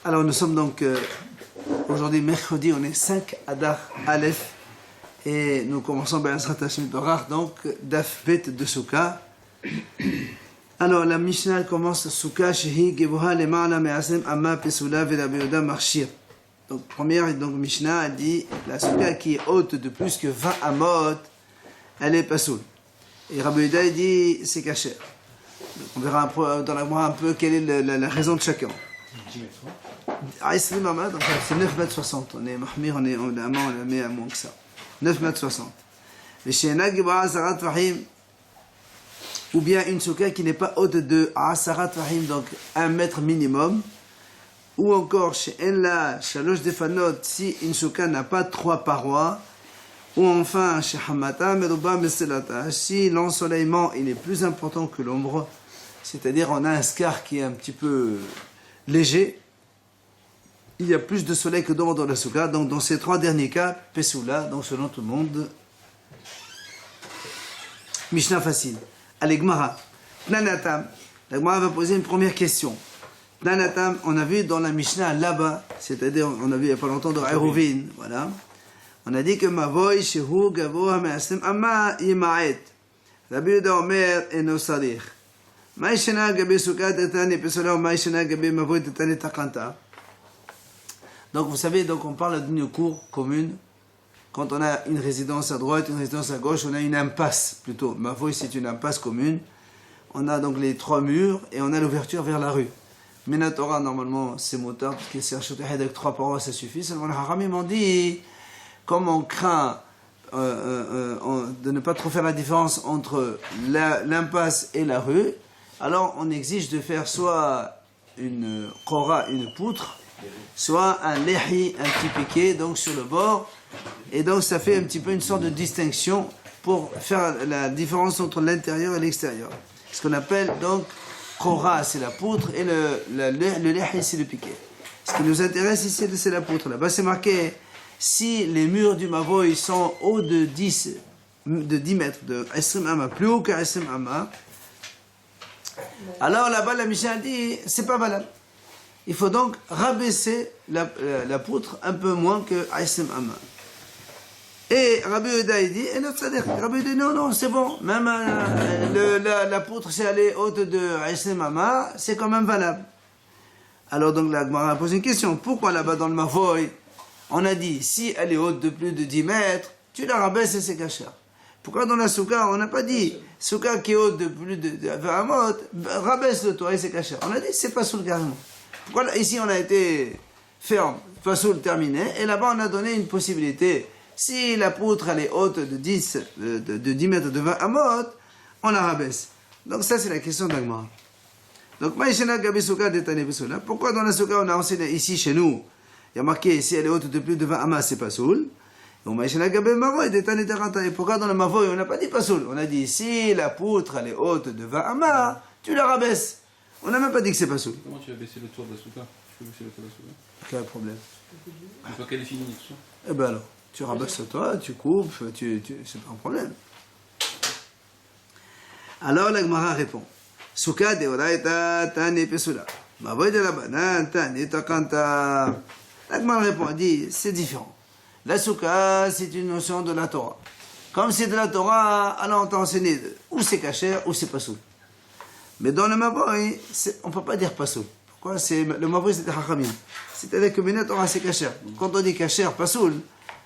Alors nous sommes donc aujourd'hui mercredi, on est 5 Adar Aleph et nous commençons Be'ezrat Hashem Torah, donc Daf Bet de Souka. Alors la Mishnah commence Souka Shehi Gevoha Lema'ala Me'asem Amma Pesula V'Rabbi Yehuda Marshir. Donc première donc Mishnah a dit la Souka qui est haute de plus que 20 amot, elle est pasoul. Et Rabbi Yehuda dit c'est kasher. On verra un peu, dans la moire un peu quelle est la raison de chacun. C'est 9 mètres 60. On est mahmir, on la met à moins que ça. 9 mètres 60. Ou bien une souka qui n'est pas haute de Asarat Fahim, donc 1 mètre minimum. Ou encore chez Enla, Shalosh Defanot, si une souka n'a pas 3 parois. Ou enfin chez Hamata, Meruba Meselata, si l'ensoleillement il est plus important que l'ombre, c'est-à-dire on a un scar qui est un petit peu léger, il y a plus de soleil que d'ombre dans la souka, donc dans ces 3 derniers cas, Pessoula, donc selon tout le monde, Mishnah facile. Allez, Gemara, Tnanatam, la Gemara va poser une première question. Tnanatam, on a vu dans la Mishnah là-bas, c'est-à-dire on a vu il n'y a pas longtemps dans Eruvin, voilà, on a dit que Mavoy, Shehu, Gavoha, Me'asem, Amma, Yima'et, Rabbi Yehuda Omer, Eno Sarich. Maïshena Gabi Souka Tetane Pesola Maïshena Gabi Mavoy Tetane Takanta. Donc vous savez, donc on parle d'une cour commune. Quand on a une résidence à droite, une résidence à gauche, on a une impasse plutôt. Mavoy c'est une impasse commune. On a donc les 3 murs et on a l'ouverture vers la rue. Minatora normalement c'est motard parce que c'est acheté avec 3 parois ça suffit. Seulement les haramim m'ont dit comme on craint de ne pas trop faire la différence entre l'impasse et la rue. Alors on exige de faire soit une kora, une poutre, soit un lehi, un petit piquet, donc sur le bord. Et donc ça fait un petit peu une sorte de distinction pour faire la différence entre l'intérieur et l'extérieur. Ce qu'on appelle donc kora, c'est la poutre, et le lehi, c'est le piquet. Ce qui nous intéresse ici, c'est la poutre. Là-bas c'est marqué, si les murs du Mavoy sont hauts de 10 mètres, de Esrim Amma, plus haut que Esrim Amma, alors là-bas, la Mishnah dit, c'est pas valable. Il faut donc rabaisser la poutre un peu moins que Aïsem Amma. Et Rabbi Yehuda dit, et notre Sadek, Rabbi Yehuda dit, non, c'est bon. Même la poutre, si elle est haute de Aïsem Amma, c'est quand même valable. Alors donc la Gemara a posé une question. Pourquoi là-bas dans le Mavoy, on a dit, si elle est haute de plus de 10 mètres, tu la rabaisses et c'est kasher. Pourquoi dans la souka, on n'a pas dit souka qui est haute de plus de 20 amot, rabaisse le toit et c'est kasher. On a dit c'est pas soul carrément. Pourquoi là, ici on a été ferme, pas soul terminé, et là-bas on a donné une possibilité. Si la poutre elle est haute de 10 mètres de 20 amot, on la rabaisse. Donc ça c'est la question d'Agmar. Donc Maïshena Gabi Souka Detane Besoula. Pourquoi dans la souka on a enseigné ici chez nous, il y a marqué si elle est haute de plus de 20 amas, c'est pas soul. Et pourquoi dans le Mavoy on n'a pas dit pasoul? On a dit si la poutre elle est haute de 20 amas, tu la rabaisses. On n'a même pas dit que c'est pasoul. Comment tu vas baisser le toit de la souka? Tu peux baisser le toit de la souka? Quel problème? Une fois qu'elle est finie, tout ça. Eh ben alors, tu rabaisses le toit, tu coupes, c'est pas un problème. Alors la Gemara répond Souka de oraita tani pesula. Mavoy de la banane tani takanta. La Gemara répond, elle dit c'est différent. La souka, c'est une notion de la Torah. Comme c'est de la Torah, alors on t'a enseigné ou c'est kasher ou c'est pasoul. Mais dans le Mavoy, on ne peut pas dire pasoul. Pourquoi? Le Mavoy, c'est des hachamim. C'est-à-dire que Minat Torah, c'est kasher. Quand on dit kasher, pasoul,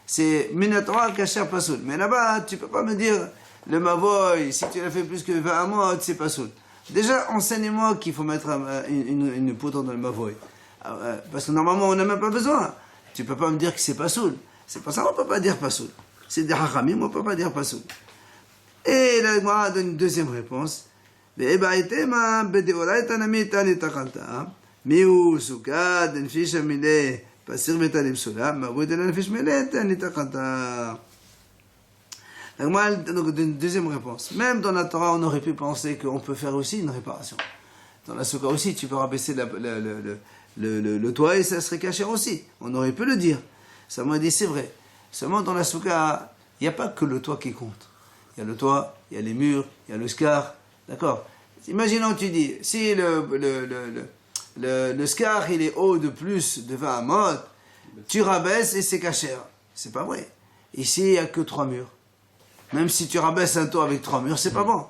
c'est Minat Torah, kasher, pasoul. Mais là-bas, tu ne peux pas me dire le Mavoy, si tu l'as fait plus que 20 amot, c'est pasoul. Déjà, enseignez-moi qu'il faut mettre une poutre dans le Mavoy. Parce que normalement, on n'a même pas besoin. Tu ne peux pas me dire que c'est pasoul. C'est pas ça, on ne peut pas dire pasoul. C'est des hachamim, on ne peut pas dire pasoul. Et la Gemara donne une deuxième réponse. Miu suka denfish amile pasir metalim sula mavud denfish mile tani takanta. La Gemara donne une deuxième réponse. Même dans la Torah, on aurait pu penser qu'on peut faire aussi une réparation. Dans la souka aussi, tu peux rabaisser le toit et ça serait caché aussi. On aurait pu le dire. Ça m'a dit c'est vrai. Seulement dans la souka, il n'y a pas que le toit qui compte. Il y a le toit, il y a les murs, il y a le scar. D'accord? Imaginons tu dis, si le scar il est haut de plus de 20 amot, tu rabaisses et c'est cachère. C'est pas vrai. Ici, il n'y a que 3 murs. Même si tu rabaisses un toit avec 3 murs, c'est pas bon.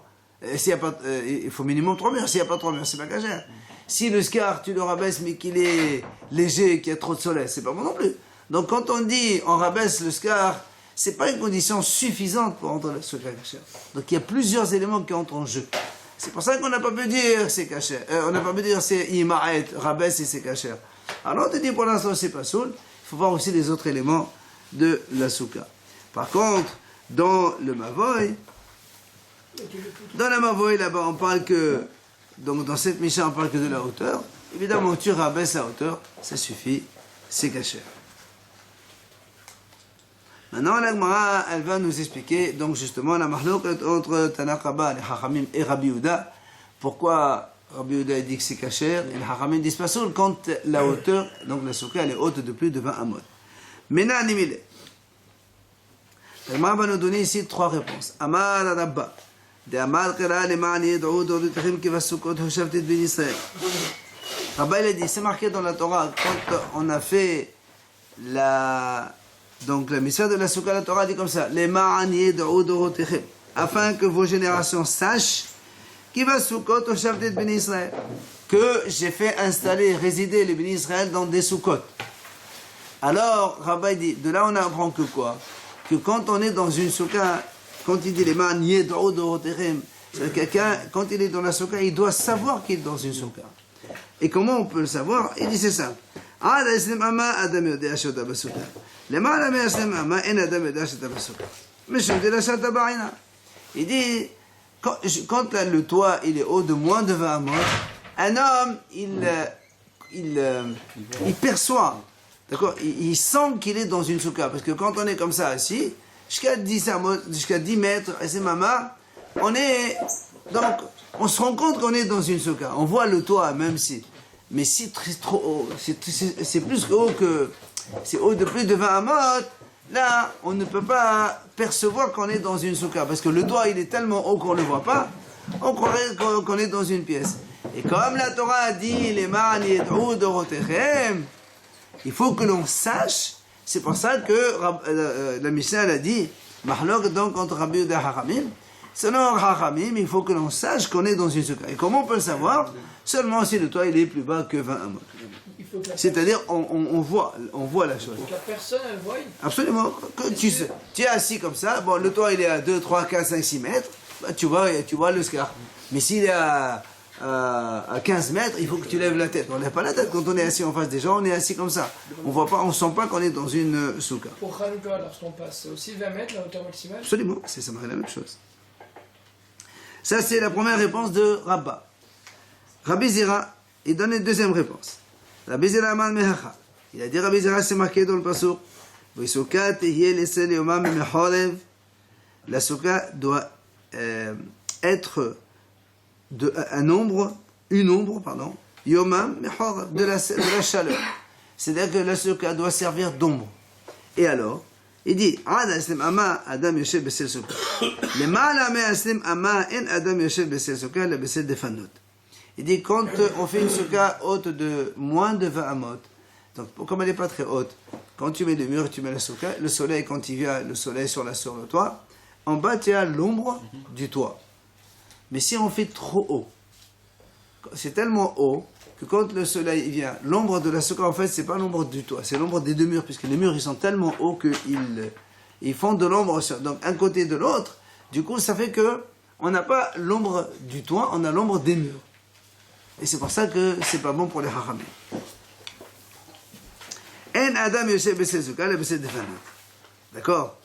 S'il y a pas, il faut minimum 3 murs. S'il n'y a pas 3 murs, c'est pas cachère. Si le scar, tu le rabaisses mais qu'il est léger, qu'il y a trop de soleil, c'est pas bon non plus. Donc quand on dit on rabaisse le scar, c'est pas une condition suffisante pour entrer sur la cachère. Donc il y a plusieurs éléments qui entrent en jeu. C'est pour ça qu'on n'a pas pu dire c'est cachère. On n'a pas pu dire c'est ima'et, rabaisse et c'est cachère. Alors on te dit pour l'instant c'est pas soul. Il faut voir aussi les autres éléments de la souka. Par contre, dans le mavoy, là-bas on parle que, donc dans cette mission on parle que de la hauteur. Évidemment tu rabaisses la hauteur, ça suffit, c'est cachère. Maintenant, la Gemara, elle va nous expliquer, donc justement, la mahlouk entre Tanakaba, les Hachamim et Rabbi Yehuda. Pourquoi Rabbi Yehuda dit que c'est cachère et les Hachamim disent pas soul quand la hauteur, donc la souka, elle est haute de plus de 20 amot. Mena animile. La Gemara va nous donner ici 3 réponses. Amar Rabba. De Amar Kira, les Ma'ani, Yed'ou, Dodu Tehim, qui va soukot, Hushavtit ben Israël. Rabba, il a dit, c'est marqué dans la Torah, quand on a fait donc la mission de la Souka, la Torah dit comme ça, les ma'aniers de Odorotechem, afin que vos générations sachent qui va Soukot au Shavtet Ben Israël, que j'ai fait installer, résider les Ben Israël dans des Soukot. Alors, Rabbi dit, de là on apprend que quoi? Que quand on est dans une Souka, quand il dit les ma'aniers de Odorotechem, quelqu'un, quand il est dans la Souka, il doit savoir qu'il est dans une Souka. Et comment on peut le savoir? Il dit c'est ça. למעלה מ-20 אמה אין אדם יודע שאתה בסוכה. משום דרשת בעינה. Il dit, quand le toit il est haut de moins de 20 amot, un homme, il perçoit, d'accord, il sent qu'il est dans une souka. Parce que quand on est comme ça assis, jusqu'à 10 mètres, et c'est mama, donc, on se rend compte qu'on est dans une souka. On voit le toit, même si. Mais si c'est trop haut, c'est plus haut que. C'est haut de plus de 20 amot, là, on ne peut pas percevoir qu'on est dans une souka, parce que le toit, il est tellement haut qu'on ne le voit pas, on croirait qu'on est dans une pièce. Et comme la Torah a dit, les ma'ani yed'ou dorotechem, il faut que l'on sache, c'est pour ça que la Mishnah a dit, mahlok donc entre Rabbi Yehuda et Hachamim, selon Hachamim, il faut que l'on sache qu'on est dans une souka. Et comment on peut le savoir? Seulement si le toit, il est plus bas que 20 amot. C'est-à-dire, on voit la chose. La personne, elle voit. Absolument. Tu es assis comme ça, bon, le toit il est à 2, 3, 4, 5, 6 mètres, bah, tu vois le scar. Mais s'il est à 15 mètres, il faut que tu lèves la tête. On ne lève pas la tête quand on est assis en face des gens, on est assis comme ça. On ne sent pas qu'on est dans une souka. Pour Hanouka, lorsqu'on passe, c'est aussi 20 mètres la hauteur maximale? Absolument, ça m'arrive la même chose. Ça, c'est la première réponse de Rabba. Rabbi Zira, il donne une deuxième réponse. Rabbi Zira Aman Mehacha. Il a dit Rabbi Zira, c'est marqué dans le pasuk. La souka doit être une ombre, Yomam Mehorev, de la chaleur. C'est-à-dire que la souka doit servir d'ombre. Et alors, il dit Ada Aslim Ama Adam Yoshev Besel Souka. Le Ma'ala Me Aslim Ama En Adam Yoshev Besel Souka, le Besel Defanot. Il dit quand on fait une souka haute de moins de 20 amot, donc comme elle n'est pas très haute, quand tu mets le mur, tu mets la souka, le soleil, quand il vient, le soleil sur le toit, en bas tu as l'ombre du toit. Mais si on fait trop haut, c'est tellement haut que quand le soleil vient, l'ombre de la souka en fait c'est pas l'ombre du toit, c'est l'ombre des deux murs, puisque les murs ils sont tellement hauts qu'ils font de l'ombre sur donc un côté de l'autre. Du coup ça fait que on n'a pas l'ombre du toit, on a l'ombre des murs. Et c'est pour ça que c'est pas bon pour les hachamim. En Adam Yosef Besel Souka, le Besel Defanot. D'accord?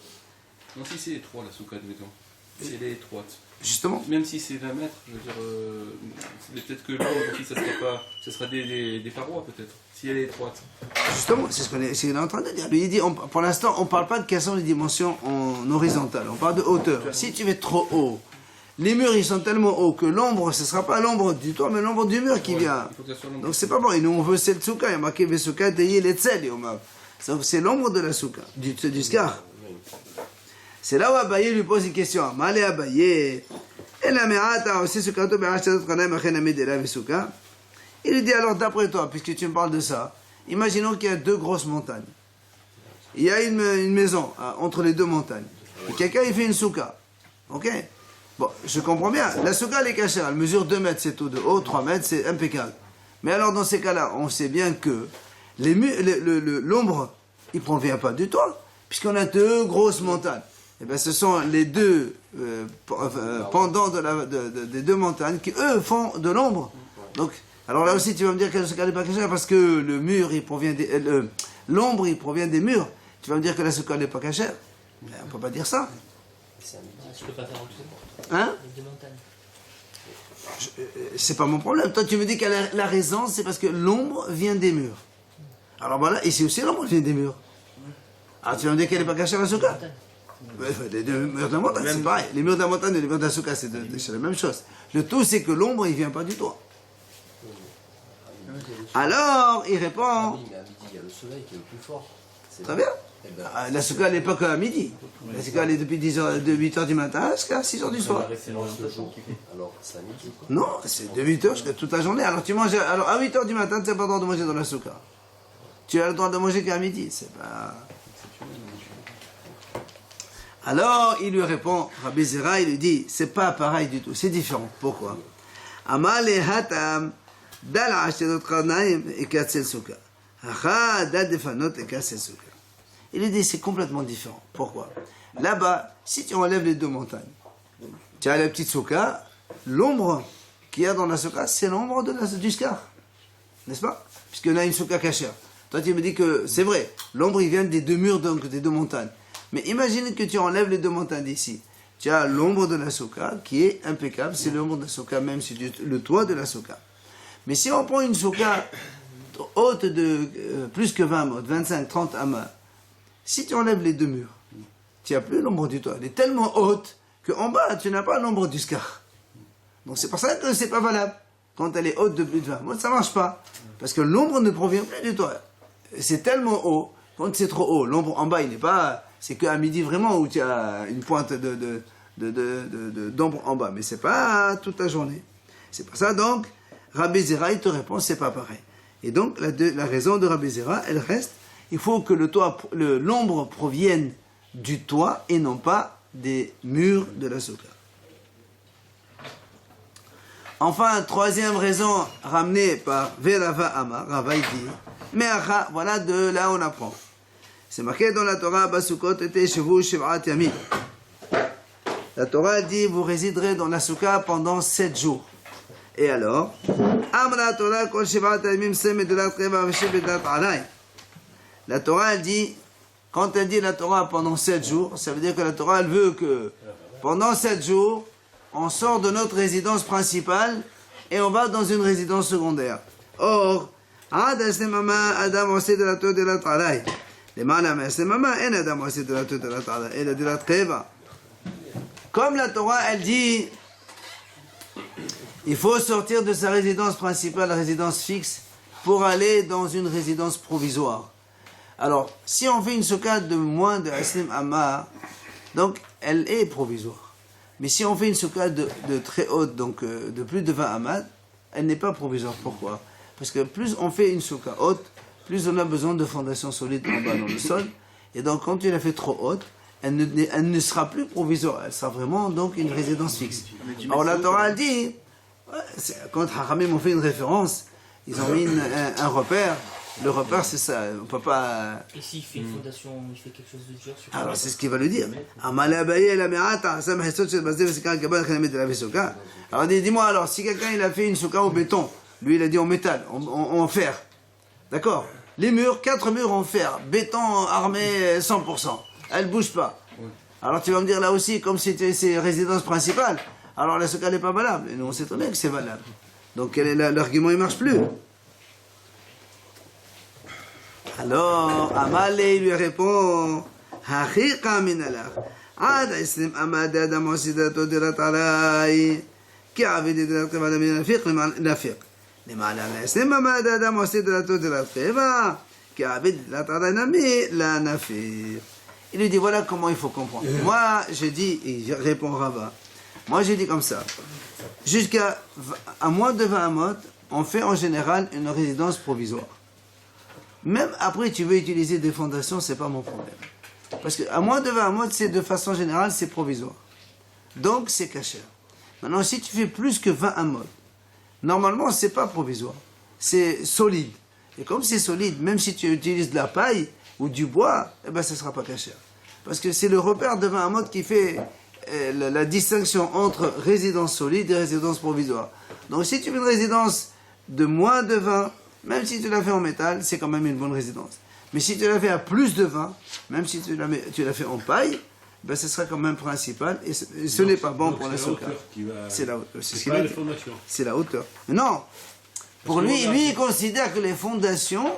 Non, si c'est étroit la souka, admettons. Si elle est étroite. Justement. Même si c'est 20 mètres, je veux dire, peut-être que l'ombre, ça sera des parois peut-être, si elle est étroite. Justement, c'est ce qu'on est en train de dire. Lui, il dit, pour l'instant, on ne parle pas de quelles sont les dimensions en horizontale, on parle de hauteur. Si tu mets trop haut, les murs ils sont tellement hauts que l'ombre, ce ne sera pas l'ombre du toit, mais l'ombre du mur qui vient. Donc c'est pas bon. Et nous on veut cette souka, il y a marqué Vesuka Teye Letzel, donc c'est l'ombre de la souka, du scar. C'est là où Abaye lui pose une question. Malé Abaye, et la me'ata aussi soukato be'ashtadot kanai machen amid ela Vesuka. Il lui dit alors, d'après toi, puisque tu me parles de ça, imaginons qu'il y a deux grosses montagnes. Il y a une maison entre les deux montagnes. Et quelqu'un, il fait une souka. Ok? Bon, je comprends bien. La souka, elle est cachée. Elle mesure 2 mètres, c'est tout de haut, 3 mètres, c'est impeccable. Mais alors, dans ces cas-là, on sait bien que l'ombre, il ne provient pas du toit, puisqu'on a deux grosses montagnes. Et bien, ce sont les deux pendants des deux montagnes qui, eux, font de l'ombre. Donc, alors là aussi, tu vas me dire que la souka n'est pas cachère parce que le mur, il provient l'ombre, il provient des murs. Tu vas me dire que la souka n'est pas cachère. Mais on ne peut pas dire ça. Je peux pas faire en dessous. Hein? Les deux montagnes. C'est pas mon problème. Toi, tu me dis que la raison, c'est parce que l'ombre vient des murs. Alors voilà, ici aussi, l'ombre vient des murs. Alors tu vas me dire qu'elle n'est pas cachée à la souka? Les deux murs de la montagne, c'est pareil. Les murs de la montagne et les murs de la souka, c'est la même chose. Le tout, c'est que l'ombre, il ne vient pas du toit. Alors, il répond... Ah oui, mais à midi, il y a le soleil qui est le plus fort. Très bien. Eh ben, La souka, elle n'est pas qu'à midi. La souka, elle est depuis 8h du matin jusqu'à 6h du soir. alors, c'est à midi, quoi. Non, c'est de 8h jusqu'à toute la journée. Alors tu manges, alors à 8h du matin, tu n'as pas le droit de manger dans la souka. Tu as le droit de manger qu'à midi. C'est pas... Alors il lui répond, Rabbi Zera, il lui dit, c'est pas pareil du tout, c'est différent. Pourquoi? Amal et hatam dal ashedot qarnaim et katsel souka. Hacha dal defanot et katsel souka. Il lui dit, c'est complètement différent. Pourquoi? Là-bas, si tu enlèves les deux montagnes, tu as la petite souka, l'ombre qu'il y a dans la souka, c'est l'ombre du scar. N'est-ce pas? Puisqu'on a une souka cachère. Toi, tu me dis que c'est vrai, l'ombre, il vient des deux murs, donc des deux montagnes. Mais imagine que tu enlèves les deux montagnes d'ici. Tu as l'ombre de la souka qui est impeccable, c'est l'ombre de la souka, même si le toit de la souka. Mais si on prend une souka haute de plus que 20 amas, 25, 30 amas, si tu enlèves les deux murs, tu n'as plus l'ombre du toit. Elle est tellement haute qu'en bas, tu n'as pas l'ombre du scar. Donc c'est pour ça que c'est pas valable. Quand elle est haute de plus de 20, moi ça marche pas. Parce que l'ombre ne provient plus du toit. C'est tellement haut, quand c'est trop haut, l'ombre en bas, il n'est pas... C'est qu'à midi vraiment où tu as une pointe d'ombre en bas. Mais c'est pas toute la journée. C'est pour ça donc, Rabbi Zera, il te répond, c'est pas pareil. Et donc, la raison de Rabbi Zera, elle reste, il faut que l'ombre provienne du toit et non pas des murs de la souka. Enfin, troisième raison ramenée par Verava Amar, Rava il dit, Me'acha, voilà de là on apprend. C'est marqué dans la Torah, Basukot était chez vous, Shiv'at Yamim. La Torah dit, vous résiderez dans la souka pendant 7 jours. Et alors, Amra Torah kol Shiv'at Yamim semedelat reva veshebedat alay. La Torah, elle dit, quand elle dit la Torah pendant 7 jours, ça veut dire que la Torah, elle veut que pendant 7 jours, on sort de notre résidence principale et on va dans une résidence secondaire. Or, Ad Asnemama Adam Osé de la Torah de la Talay. Comme la Torah, elle dit, il faut sortir de sa résidence principale, la résidence fixe, pour aller dans une résidence provisoire. Alors, si on fait une souka de moins de Aslim Amma, donc elle est provisoire. Mais si on fait une souka de très haute, donc de plus de 20 Amma, elle n'est pas provisoire. Pourquoi? Parce que plus on fait une souka haute, plus on a besoin de fondations solides en bas dans le sol. Et donc, quand tu la fais trop haute, elle ne sera plus provisoire. Elle sera vraiment donc une résidence fixe. Alors la Torah elle dit, quand Haramim ont fait une référence, ils ont mis un repère. Le repère, c'est ça. On peut pas... Et s'il fait une fondation, il fait quelque chose de dur sur Alors, c'est ce qu'il va lui dire. Alors, dis-moi, alors, si quelqu'un il a fait une souka au béton, lui il a dit en métal, en fer, d'accord? Les murs, 4 murs en fer, béton armé 100%, elle ne bouge pas. Alors, tu vas me dire là aussi, comme c'était ses résidences principales, alors la souka n'est pas valable. Et nous, on sait très bien que c'est valable. Donc, quel est l'argument, il ne marche plus. Alors, Amalé lui répond, Hachiqa minalach, Ad Islim Amad Adam Osidato Dirat Alay, qui avait dit de la Teva de Minafiq, Nafiq. למעלה מ-20 עמד האדם עושה דלתו דלת טבע, כי העביד דלת ענמי לנפיק. Il lui dit, voilà comment il faut comprendre. Moi, j'ai dit, et je réponds Rava, moi j'ai dit comme ça, jusqu'à moins de 20 amot, on fait en général une résidence provisoire. Même après, tu veux utiliser des fondations, c'est pas mon problème. Parce qu'à moins de 20 amotes, c'est de façon générale, c'est provisoire. Donc, c'est caché. Maintenant, si tu fais plus que 20 amotes, normalement, c'est pas provisoire. C'est solide. Et comme c'est solide, même si tu utilises de la paille ou du bois, eh ben, ça sera pas caché. Parce que c'est le repère de 20 amotes qui fait la distinction entre résidence solide et résidence provisoire. Donc, si tu fais une résidence de moins de 20, même si tu l'as fait en métal, c'est quand même une bonne résidence. Mais si tu l'as fait à plus de 20, même si tu l'as fait en paille, ben ce sera quand même principal. Et ce n'est pas bon pour la souka. C'est la hauteur. C'est pas les fondations. C'est la hauteur. Non. Pour lui, il considère que les fondations,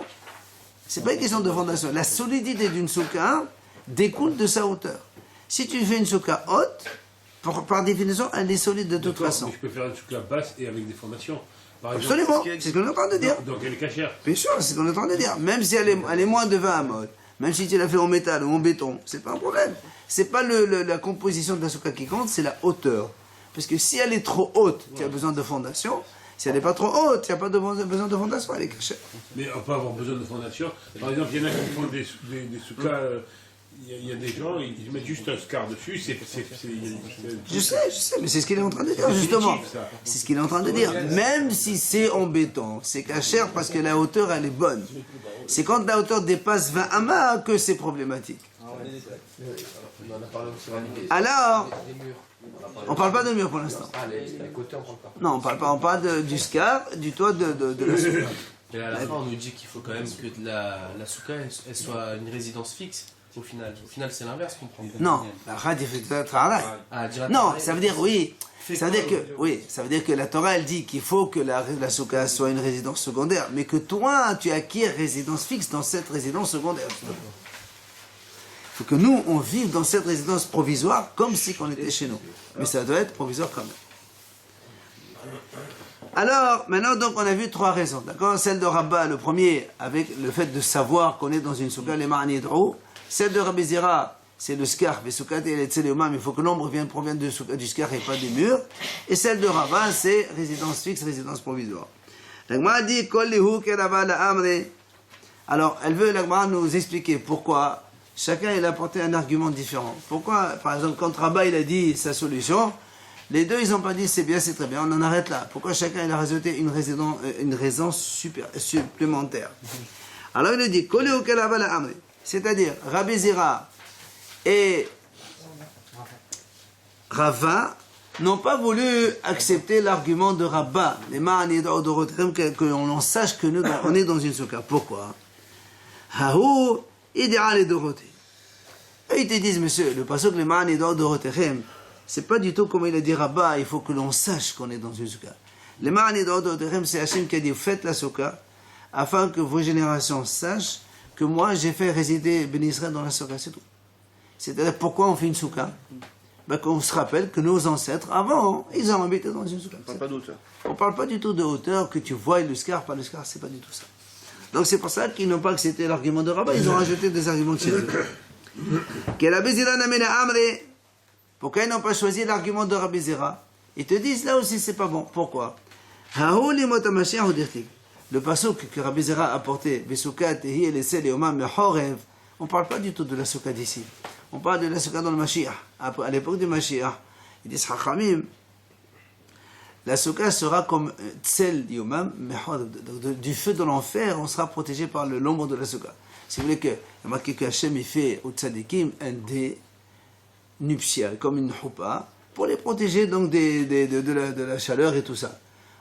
c'est pas une question de fondation. La solidité d'une souka découle de sa hauteur. Si tu fais une souka haute, par définition, elle est solide de toute façon. Mais je peux faire une souka basse et avec des fondations. Par exemple, Absolument, c'est ce qu'on est en train de dire. Donc elle est cachère. Bien sûr, c'est ce qu'on est en train de dire. Même si elle est moins de 20 amotes, même si tu l'as fait en métal ou en béton, c'est pas un problème. C'est pas la composition de la souka qui compte, c'est la hauteur. Parce que si elle est trop haute, tu as besoin de fondation. Si elle n'est pas trop haute, tu n'as pas besoin de fondation, elle est cachée. Mais on peut avoir besoin de fondation. Par exemple, il y en a qui font des soukas. Il y a des gens, ils mettent juste un scar dessus. Je sais, mais c'est ce qu'il est en train de dire, justement. C'est ce qu'il est en train de dire. Même si c'est en béton, c'est cachère parce que la hauteur, elle est bonne. C'est quand la hauteur dépasse 20 amas que c'est problématique. Alors, on ne parle pas de mur pour l'instant. Non, on parle du scar, du toit de la souka. Mais à la fin, on nous dit qu'il faut quand même que la souka elle soit une résidence fixe. Au final, c'est l'inverse qu'on prend. Non, la Torah fait travail. Non, ça veut dire oui. Ça veut dire que la Torah elle dit qu'il faut que la souka soit une résidence secondaire, mais que toi tu acquiers résidence fixe dans cette résidence secondaire. Il faut que nous on vive dans cette résidence provisoire comme si on était chez nous, mais ça doit être provisoire quand même. Alors maintenant donc on a vu trois raisons, d'accord? Celle de Rabba, le premier avec le fait de savoir qu'on est dans une souka, les ma'anidrou. Celle de Rabbi Zera, c'est le scar, mais il faut que l'ombre provienne du scar et pas des murs. Et celle de Rava, c'est résidence fixe, résidence provisoire. L'Agmara dit, alors, elle veut, l'Agmara, nous expliquer pourquoi chacun il a apporté un argument différent. Pourquoi, par exemple, quand Rabba il a dit sa solution, les deux ils n'ont pas dit c'est bien, c'est très bien, on en arrête là. Pourquoi chacun il a rajouté une raison supplémentaire? Alors il dit, c'est-à-dire, Rabbi Zera et Rava n'ont pas voulu accepter l'argument de Rabba, les ma'ani d'Odorotrem, que l'on sache que nous, on est dans une souka. Pourquoi? Haou, idéal et Doroté. Et ils te disent, monsieur, le passage les ma'ani d'Odorotrem, c'est pas du tout comme il a dit Rabba, il faut que l'on sache qu'on est dans une souka. Les ma'ani d'Odorotrem, c'est Hachem qui a dit, faites la souka, afin que vos générations sachent que moi j'ai fait résider Ben Israël dans la souka, c'est tout. C'est-à-dire pourquoi on fait une souka? Ben, qu'on se rappelle que nos ancêtres, avant, ils ont habité dans une souka. On parle pas d'auteur. On parle pas du tout de hauteur, que tu vois le scar, pas le scar, c'est pas du tout ça. Donc c'est pour ça qu'ils n'ont pas accepté l'argument de Rabat, ils ont rajouté des arguments de chez eux. Pourquoi ils n'ont pas choisi l'argument de Rabbi Zera? Ils te disent là aussi c'est pas bon. Pourquoi? Le pasuk que Rabbi Zera a apporté, on ne parle pas du tout de la souka d'ici. On parle de la souka dans le Mashiach. À l'époque du Mashiach, ils disent Chachamim, la souka sera comme tsel yomam, du feu de l'enfer, on sera protégé par l'ombre de la souka. Si vous voulez que, il y a marqué que Hachem il fait au tzadikim un dé nuptial, comme une choupa, pour les protéger donc de la chaleur et tout ça.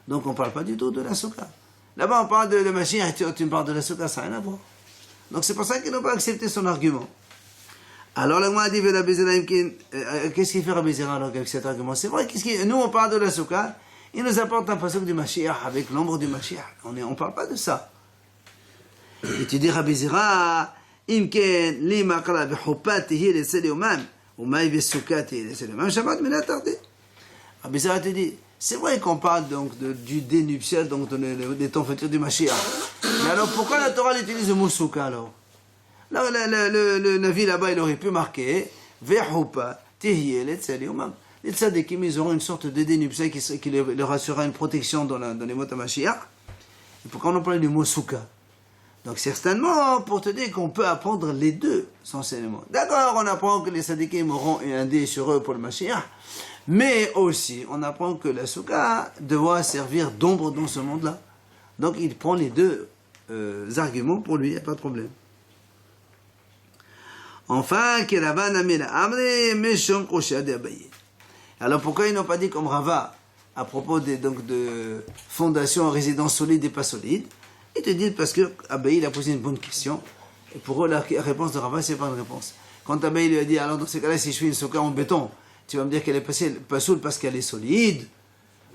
Donc on ne parle pas du tout de la souka. Là-bas, on parle de Mashiach et tu me parles de la souka, ça n'a rien à voir. Donc c'est pour ça qu'ils n'ont pas accepté son argument. Alors, la dit, qu'est-ce qu'il fait Rabbi Zera avec cet argument? C'est vrai, nous on parle de la souka, il nous apporte un pasuk du Mashiach avec l'ombre du Mashiach. On ne parle pas de ça. Et tu dis Rabbi Zera, imken li maqra bihupat tihi lesel yomam, ou maï besouka tihi lesel yomam, shabbat mina tardi. Rabbi Zera te dit, c'est vrai qu'on parle donc du dénuptial, donc des temps futurs du Mashiach. Mais alors pourquoi la Torah utilise le mot souka alors? Là, le Navi là-bas, il aurait pu marquer Ve'hupa, Tehiyeh, Letzel Yomam. Les tzadikim, ils auront une sorte de dénuptial qui leur assurera une protection dans les mots de Mashiach. Et pourquoi on emploie le mot souka? Donc certainement pour te dire qu'on peut apprendre les deux enseignements. D'accord, on apprend que les sadikim auront un dé sur eux pour le Mashiach, mais aussi on apprend que la souka doit servir d'ombre dans ce monde-là. Donc il prend les deux arguments pour lui, il n'y a pas de problème. Enfin, alors pourquoi ils n'ont pas dit comme Rava à propos de fondation en résidence solide et pas solide? Ils te disent parce que Abaye il a posé une bonne question, et pour eux la réponse de Rava c'est pas une réponse. Quand Abaye lui a dit, alors dans ces cas-là, si je fais une souka en béton, tu vas me dire qu'elle est pas soule parce qu'elle est solide.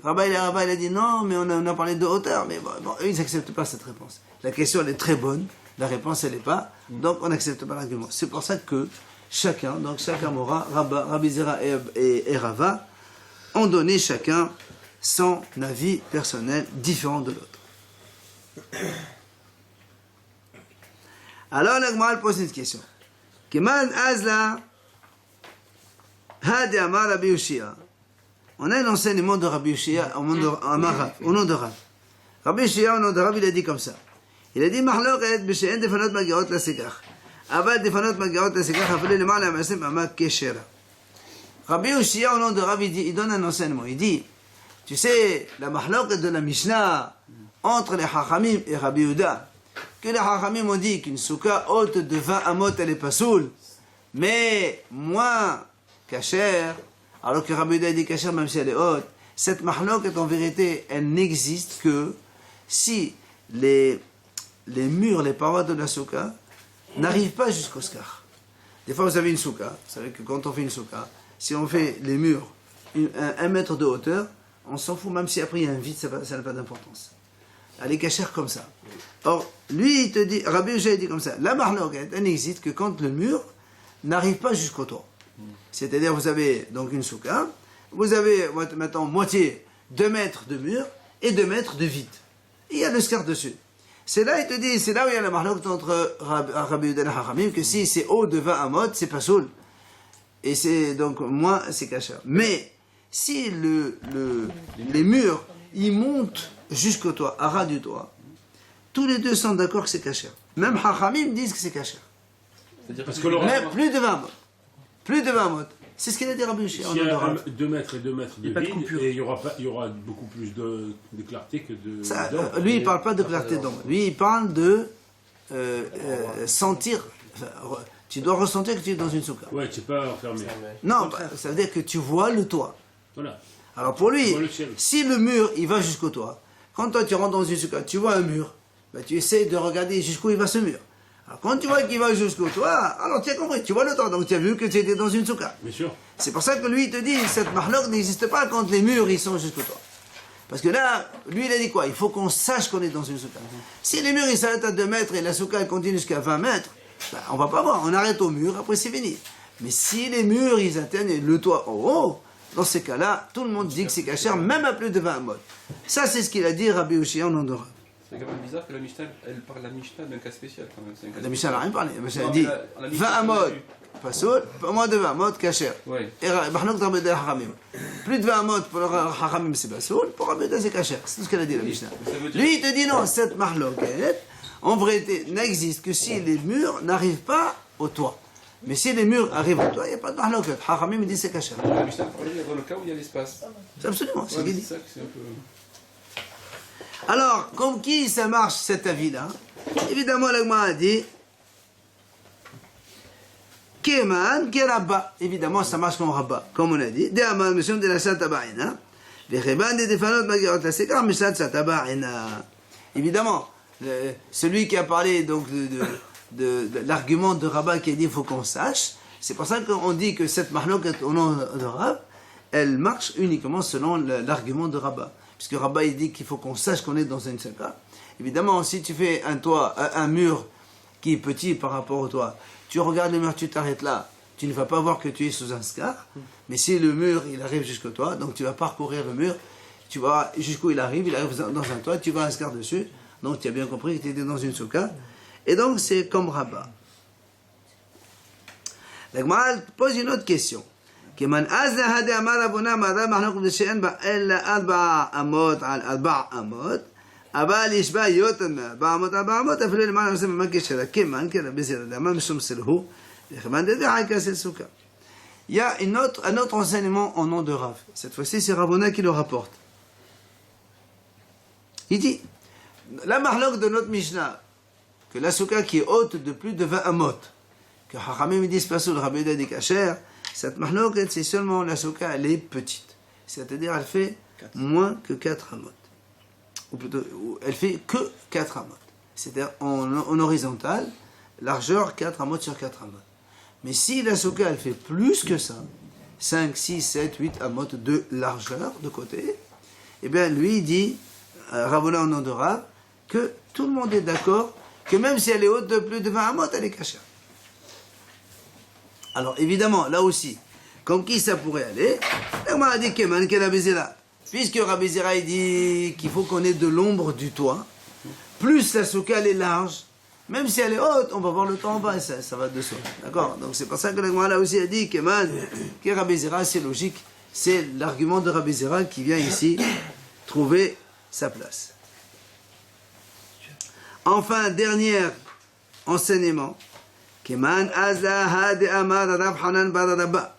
Rava il a dit non, mais on a parlé de hauteur, mais bon, eux ils n'acceptent pas cette réponse. La question elle est très bonne, la réponse elle n'est pas, donc on n'accepte pas l'argument. C'est pour ça que chacun, donc chaque Amora, Rabbi Zera et Rava, ont donné chacun son avis personnel différent de l'autre. Alors la Gemara pose une question. Keman Azla Hadi Amar Rabbi Yoshia. On a un enseignement de Rabbi Yoshia au nom de Rav. Rabbi Yoshia au nom de Rav, il a dit comme ça. Il a dit Mahloket b'she'en defanot magiot lasekach. Avad defanot magiot lasekach afale lema'ala ma'asem ama keshera. Rabbi Yoshia au nom de Rav, il donne un enseignement. Il dit, tu sais, la mahloket de la Mishnah entre les Hachamim et Rabbi Yehuda, que les Hachamim ont dit qu'une souka haute de 20 amot elle est pas soule, mais moins kasher, alors que Rabbi Yehuda dit kasher même si elle est haute. Cette mahloket en vérité, elle n'existe que si les murs, les parois de la souka n'arrivent pas jusqu'au scar. Des fois vous avez une souka, vous savez que quand on fait une souka, si on fait les murs 1 mètre de hauteur, on s'en fout, même si après il y a un vide, ça n'a pas d'importance. Elle est cachère comme ça. Or, lui, il te dit, Rabbi Yoshia dit comme ça, la mahloket, elle n'existe que quand le mur n'arrive pas jusqu'au toit. C'est-à-dire, vous avez donc une souka, vous avez maintenant moitié 2 mètres de mur et 2 mètres de vide. Et il y a le scar dessus. C'est là, il te dit, c'est là où il y a la mahloket entre Rabbi Yehuda et Hachamim, que si c'est haut de 20 amot, c'est pas soul. Et c'est donc moins, c'est cachère. Mais, si les murs, ils montent jusqu'au toit, à ras du toit, tous les deux sont d'accord que c'est cachère. Même Hachamim disent que c'est cachère. Parce que Mais plus de 20 mots. Plus de 20 mots. C'est ce qu'il a dit Rabbi Yoshia. S'il y a 2 mètres et 2 mètres de Il y a pas de vide, coupure. et il y aura beaucoup plus de clarté que de... Ça, d'ombre. lui, il ne parle pas de clarté d'ombre. Lui, il parle de sentir. Enfin, tu dois ressentir que tu es dans une souka. Ouais, tu n'es pas enfermé. Non, ça veut dire que tu vois le toit. Voilà. Alors pour lui, Tu vois le ciel. si le mur, il va jusqu'au toit, quand toi tu rentres dans une souka, tu vois un mur, ben, tu essaies de regarder jusqu'où il va ce mur. Alors quand tu vois qu'il va jusqu'au toit, alors tu as compris, tu vois le toit, donc tu as vu que tu étais dans une souka. Bien sûr. C'est pour ça que lui, il te dit, cette mahlok n'existe pas quand les murs, ils sont jusqu'au toit. Parce que là, lui, il a dit quoi? Il faut qu'on sache qu'on est dans une souka. Si les murs, ils s'arrêtent à 2 mètres et la souka, elle continue jusqu'à 20 mètres, ben, on va pas voir, on arrête au mur, après c'est fini. Mais si les murs, ils atteignent le toit en haut, dans ces cas-là, tout le monde dit que c'est cachère, même à plus de 20 amot. Ça, c'est ce qu'il a dit Rabbi Yoshia en nom de Rav. C'est quand même bizarre que la Mishnah, elle parle la Mishnah d'un cas spécial quand même. C'est un cas La Mishnah n'a rien parlé. La Mishnah Non, dit mais la 20 Mishnah, amot, on l'a vu. pas soul, pas moins de 20 amot, cachère. Ouais. Et Mahnok Rabbi Yehuda Hachamim. Plus de 20 amot pour le Hachamim, c'est pas soul, pour Rabbi Yehuda, c'est cachère. C'est tout ce qu'elle a dit, la Mishnah. Ça veut dire- Lui, il te dit non, cette mahloket, en vérité, n'existe que si les murs n'arrivent pas au toit. Mais si les murs arrivent au toit, il n'y a pas de mahloket. Hachamim, il dit c'est cachère. La Mishnah parlait dans le cas où il y a l'espace. C'est absolument, c'est Ouais, ce qu'il mais dit. c'est ça que c'est un peu. Alors, comme qui ça marche cet avis-là? Évidemment, l'Agma a dit Keman, Kerabba. Évidemment, ça marche comme Rabba, comme on a dit. De Amal, Mishum de la Satabaina. Vecheban de Defanot Magirot la Sekar, Mishat Satabaina. Évidemment, celui qui a parlé donc de l'argument de Rabba qui a dit il faut qu'on sache, c'est pour ça qu'on dit que cette mahloket au nom de Rab, elle marche uniquement selon l'argument de Rabba. Puisque Rabba il dit qu'il faut qu'on sache qu'on est dans une souka. Évidemment, si tu fais un mur qui est petit par rapport au toit, tu regardes le mur, tu t'arrêtes là, tu ne vas pas voir que tu es sous un scar. Mais si le mur il arrive jusqu'au toit, donc tu vas parcourir le mur, tu vas jusqu'où il arrive dans un toit, tu vas un scar dessus. Donc tu as bien compris que tu étais dans une souka. Et donc c'est comme Rabba. La Gemara pose une autre question. كمان أزل هذا أمر أبونا ماذا محنوق بشيئا إلا 4 أموت على 4 أموت אבל ישבע יותן 400 אפילו למעלה נושא ממקש שלה כמן כרבי זירא דאמר משום סלהו לכמן דדחי כסל סוכה. Il y a un autre enseignement au nom de Rav. Cette fois-ci, c'est Ravona qui le rapporte. Il dit, la mahlok de notre Mishnah, que la souka qui est haute de plus de 20 amot, que Hachamim disent pas sur le Rabbi Yehuda dit kasher, cette mahlok, c'est seulement la souka, elle est petite. C'est-à-dire, elle fait moins que 4 amot. Ou plutôt, elle fait que 4 amot. C'est-à-dire, en horizontal, largeur 4 amot sur 4 amot. Mais si la souka, elle fait plus que ça, 5, 6, 7, 8 amot de largeur, de côté, eh bien, lui, il dit, Ravona au nom de Rav, que tout le monde est d'accord que même si elle est haute de plus de 20 amot, elle est cachée. Alors, évidemment, là aussi, comme qui ça pourrait aller, on a dit Keman qu'elle a baisé là. Puisque Rabbi Zera, il dit qu'il faut qu'on ait de l'ombre du toit, plus la souka, elle est large, même si elle est haute, on va voir le toit en bas et ça va dessous. D'accord? Donc c'est pour ça que la Gemara là aussi a dit que Rabbi Zera, c'est logique. C'est l'argument de Rabbi Zera qui vient ici trouver sa place. Enfin, dernier enseignement. Keman Azahad Amar Rav Hanan Baradaba.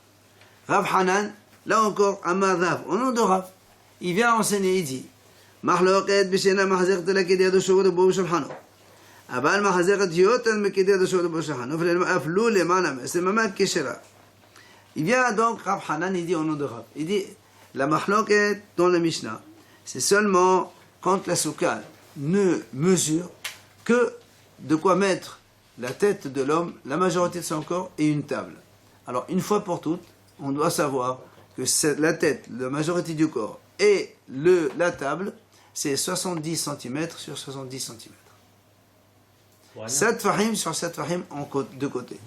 Rav Hanan, là encore, Amar Rav, au nom de Rav, il vient enseigner, il dit Mahloket Bishena Mahzert la Kedia de Shogod Bou Shalhano. אבל מחזרת יותר מכדי דשור לבושחן, אף לו למעלה, c'est maman keshera. Il vient donc, Rav Hanan, il dit au nom de Rav, il dit, la mahloket dans la Mishnah, c'est seulement quand la souka ne mesure que de quoi mettre la tête de l'homme, la majorité de son corps et une table. Alors, une fois pour toutes, on doit savoir que la tête, la majorité du corps et la table, c'est 70 cm sur 70 cm. 7 fahim sur 7 fahim de côté.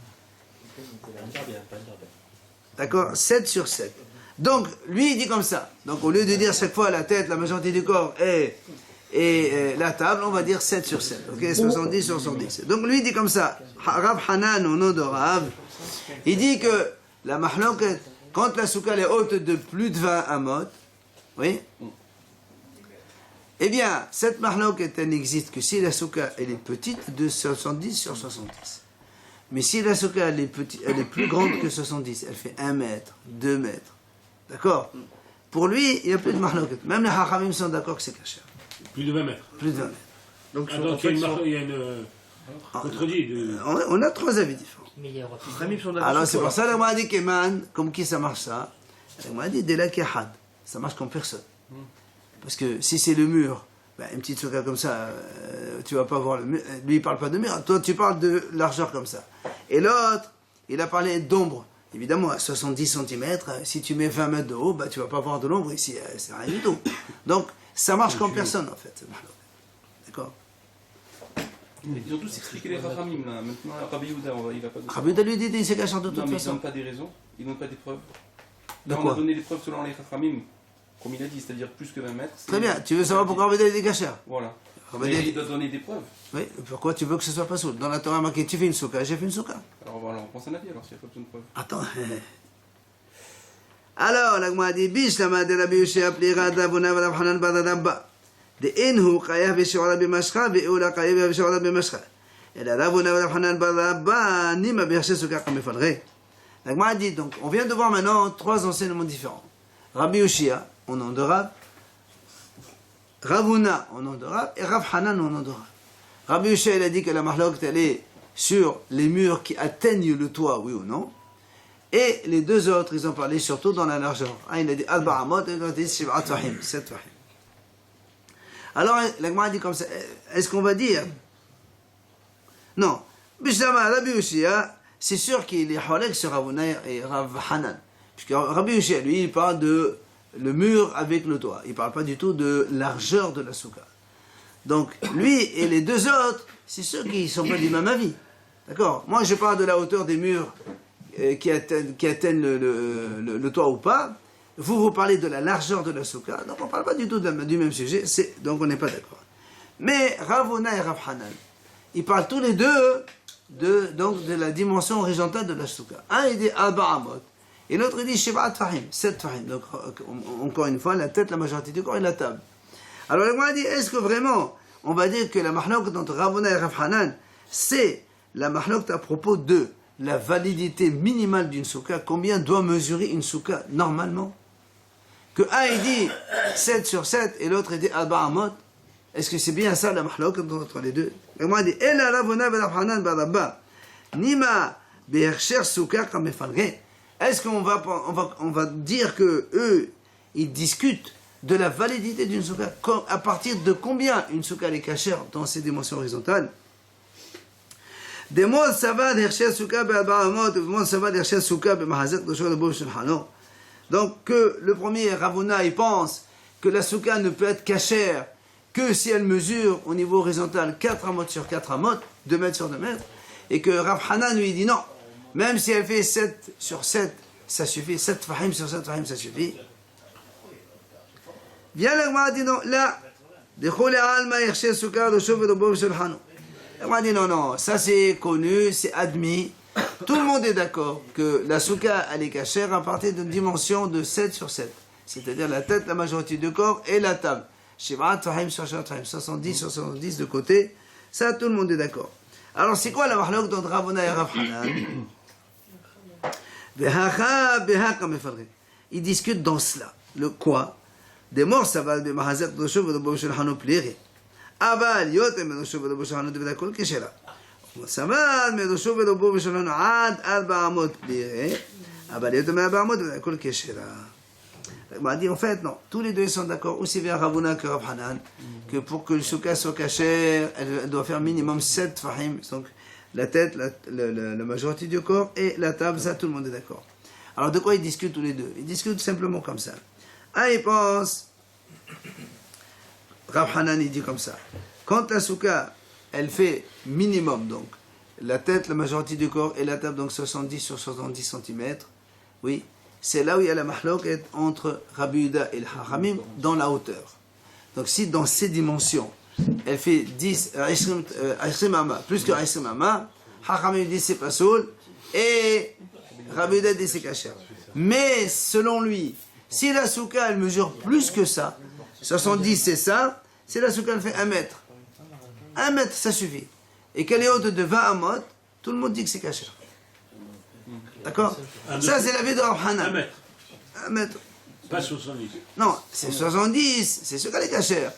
D'accord? 7 sur 7. Donc, lui, il dit comme ça. Donc, au lieu de dire chaque fois la tête, la majorité du corps et la table, on va dire 7 sur 7. Ok? 70 sur 70. Donc, lui, il dit comme ça. Rav Hanan, au nom de Rav, il dit que la mahloket, quand la souka est haute de plus de 20 amot, oui? Eh bien, cette mahloket, elle n'existe que si la souka elle est petite de 70 sur 70. Mais si la souka elle est plus grande que 70, elle fait 1 mètre, 2 mètres. D'accord? Pour lui, il n'y a plus de mahloket. Même les hachamim sont d'accord que c'est kasher. Plus de 20 mètres. Plus de 20 mètres. Donc, il y a une contredit. On a 3 avis différents. Mais il y aura plus Alors c'est pour ça que m'a dit Keman, comme qui ça marche ça? Elle m'a dit Dela Kehad. Ça marche comme personne. Parce que si c'est le mur, ben, une petite souka comme ça, tu vas pas voir le mur. Lui, il parle pas de mur. Toi, tu parles de largeur comme ça. Et l'autre, il a parlé d'ombre. Évidemment, à 70 cm, si tu mets 20 mètres de haut, ben, tu vas pas voir de l'ombre ici. C'est rien du tout. Donc, ça marche comme personne, en fait. D'accord? Ils ont tous expliqué les Rachamim là. Maintenant, Rabbi Yehuda, il va pas de. Rabbi Yehuda lui dit, c'est cachant de toute Non, mais ils façon. donnent pas des raisons, ils donnent pas des preuves. De Là, on quoi? a donné les preuves selon les Rachamim, comme il a dit, c'est-à-dire plus que 20 mètres. Très bien. Tu veux savoir pourquoi Rabbi Yehuda dit cachère? Voilà. Rabbi Mais Yehuda- il doit donner des preuves. Oui, pourquoi tu veux que ce soit pas soul? Dans la Torah marqué, tu fais une souka, j'ai fait une souka. Alors voilà, on pense un avis alors s'il n'y a pas besoin de preuves. Attends. Alors, la Gemara dit, Bish lama de Rabbi Yoshia plira d'Avuna v'Rav Hanan bar Rabba. De enhu chayav b'shi'ora b'mashcha ve'ula chayav b'shi'ora b'mashcha. Et la Ravuna v'Rav Hanan bar Rabba nima b'yachshe souka comme il faudrait. La Gemara dit, donc, on vient de voir maintenant 3 enseignements différents. Rabbi Yoshia, au nom de Rav, Ravuna, au nom de Rav, et Rav Hanan, au nom de Rav. Rabbi Yoshia, il a dit que la mahlok, elle est sur les murs qui atteignent le toit, oui ou non. Et les deux autres, ils ont parlé surtout dans la largeur. Il a dit Al-Ba'amot, et l'autre dit Shib'at Fahim, 7 Fahim. Alors, la Gemara dit comme ça, est-ce qu'on va dire non. Bishlama, Rabbi Yoshia, c'est sûr qu'il est Halek sur Ravuna et Rav Hanan. Puisque Rabbi Yoshia, lui, il parle de le mur avec le toit. Il ne parle pas du tout de largeur de la souka. Donc, lui et les deux autres, c'est sûr qu'ils ne sont pas du même avis. D'accord? Moi, je parle de la hauteur des murs qui atteignent le toit ou pas. Vous parlez de la largeur de la souka. Donc, on ne parle pas du tout du même sujet. Donc, on n'est pas d'accord. Mais Ravuna et Rav Hanan, ils parlent tous les deux de la dimension horizontale de la souka. Un, il dit Al-Ba'amot. Et l'autre, il dit Shib'at Fahim, 7 Fahim. Donc, encore une fois, la tête, la majorité du corps et la table. Alors, moi, il dit, est-ce que vraiment, on va dire que la mahlok entre Ravuna et Rav Hanan, c'est la mahlok à propos de la validité minimale d'une souka. Combien doit mesurer une souka normalement? Que un il dit 7 sur 7 et l'autre il dit Arba Amot. Est-ce que c'est bien ça la mahlok entre les deux? Et moi il dit Ela Ravuna et Rav Hanan Barabba Nima Be'ercher souka Kamefalre. Est-ce qu'on va dire que eux ils discutent de la validité d'une souka, à partir de combien une souka est cachère dans ses dimensions horizontales? Des mots savad hercher souka be'alba'amot, des mots savad hercher souka be'mahazet d'oshor de bouch shulchano. Donc que le premier Ravuna il pense que la souka ne peut être cachère que si elle mesure au niveau horizontal 4 amot sur 4 amot, 2 mètres sur 2 mètres, et que Rav Hanan lui dit non, même si elle fait 7 sur 7, ça suffit, 7 fahim sur 7 fahim, ça suffit. Viens l'Agma dit non, là, dit non, ça c'est connu, c'est admis. Tout le monde est d'accord que la souka elle est cachère à partir d'une dimension de 7 sur 7. C'est-à-dire la tête, la majorité du corps et la table. 70 sur 70 de côté. Ça, tout le monde est d'accord. Alors c'est quoi la mahlok d'entre Ravuna et Rav Hanan? Ils discutent dans cela. Le quoi? Des morts, ça va de Mahazet de Chauve de Boshel Hano plié. Aval, yotem de Chauve de Boshel Hano de Vedakol Keshera. Ça va, mais de Chauve de Boshel Hano ad Alba Amot plié. Aval, yotem de Alba Amot de Vedakol Keshera. Il m'a dit en fait, non, tous les deux sont d'accord, aussi bien Ravuna que Rav Hanan, que pour que le souka soit cachère, elle doit faire minimum 7 fahim. Donc la tête, la majorité du corps et la table, ça tout le monde est d'accord. Alors de quoi ils discutent tous les deux? Ils discutent simplement comme ça. Ah, il pense, Rav Hanan il dit comme ça, quand la souka, elle fait minimum, donc, la tête, la majorité du corps, et la table, donc 70 sur 70 cm, oui, c'est là où il y a la mahloket entre Rabbi Yehuda et le Hachamim, dans la hauteur. Donc si dans ces dimensions, elle fait 10, Aishrim plus que Aishrim Amma, Hachamim dit c'est pas soul, et Rabbi Yehuda dit c'est kasher. Mais selon lui, si la souka elle mesure plus que ça, 70 c'est ça, si la souka elle fait 1 mètre, 1 mètre ça suffit, et qu'elle est haute de 20 amot, tout le monde dit que c'est kasher. D'accord? Ça c'est la vie de Rav Hanan. 1 mètre. 1 mètre. Pas 70. Non, c'est 70, c'est sûr qu'elle est cachère.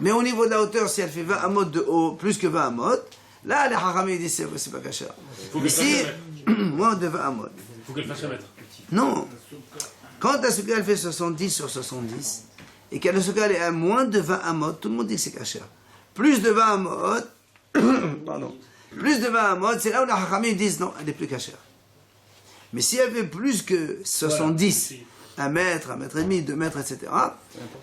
Mais au niveau de la hauteur, si elle fait 20 amot de haut, plus que 20 amot, là les Hachamim disent c'est pas cachère. Mais si, moins de 20 amot. Il faut qu'elle fasse 1 mètre. Non. Quand la souka elle fait 70 sur 70, et qu'elle est à moins de 20 amot, tout le monde dit que c'est cachère. Plus de 20 amot, pardon, plus de 20 amot, c'est là où les Hachamim disent non, elle n'est plus cachère. Mais si elle fait plus que 70, 1 mètre, 1 mètre et demi, 2 mètres, etc.,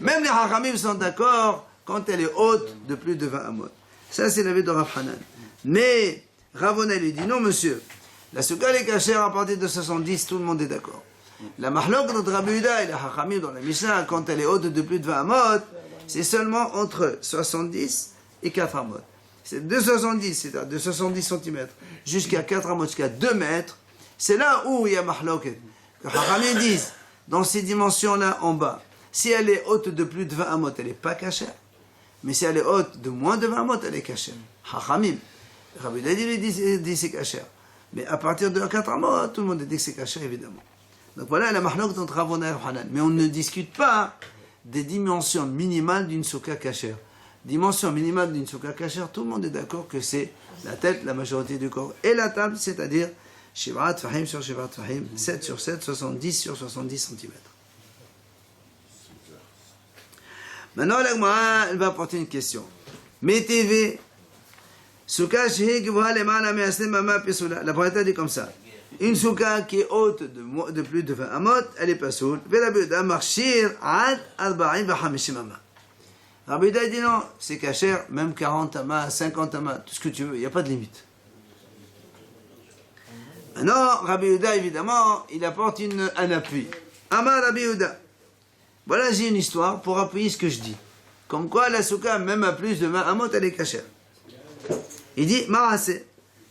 même les Hachamim sont d'accord quand elle est haute de plus de 20 amot. Ça, c'est l'avis de Rav Hanan. Mais Ravuna lui dit non, monsieur, la souka est cachère à partir de 70, tout le monde est d'accord. La mahlok de Rabbi Yehuda et la Hachamim dans la Mishnah, quand elle est haute de plus de 20 amot, c'est seulement entre 70 et 4 amot. C'est de 70, c'est-à-dire de 70 cm jusqu'à 4 amot, jusqu'à 2 mètres. C'est là où il y a mahloket. Les Hachamim disent, dans ces dimensions-là en bas, si elle est haute de plus de 20 amot, elle n'est pas cachère. Mais si elle est haute de moins de 20 amot, elle est cachère. Hachamim. Rabbi Yehuda lui dit c'est cachère. Mais à partir de 4 amot, tout le monde dit que c'est cachère, évidemment. Donc voilà la mahlok entre Ravuna et Hanan. Mais on ne discute pas des dimensions minimales d'une souka cachère. Dimension minimale d'une souka cachère, tout le monde est d'accord que c'est la tête, la majorité du corps, et la table, c'est-à-dire Shivat Fahim sur Shivat Fahim, 7 sur 7, 70 sur 70 cm. Maintenant, l'Agma, elle va apporter une question. Mettez souka shehi gvoha lemala me'asne mama pesula. La Braïta dit comme ça. Une souka qui est haute de plus de 20 amot, elle est pas soul. Rabbi Yehuda marchir ad 40 ו50 amot. Rabbi Yehuda dit non, c'est cachère, même 40 amas, 50 amas, tout ce que tu veux, il n'y a pas de limite. Maintenant, Rabbi Yehuda, évidemment, il apporte un appui. Amar Rabbi Yehuda. Voilà, j'ai une histoire pour appuyer ce que je dis. Comme quoi, la souka, même à plus de 20 amot, elle est cachère. Il dit, Ma'ase,